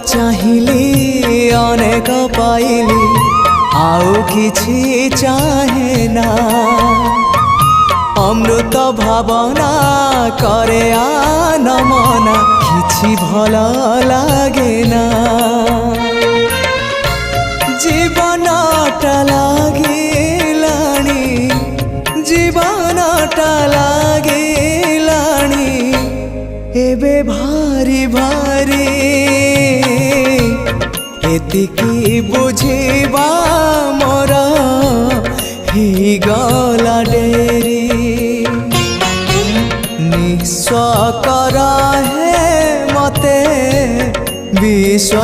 चाहिली अनेक पाइली आउ किछि चाहे ना अमृत भावना करे आनमना किछि भल लागे ना जीवनटा लागिलाणी जीवनटा लागिलाणी एबे भारी भारी एतिकी बुझिबा मोर ही गला डेरी निस्व करा है मते विश्व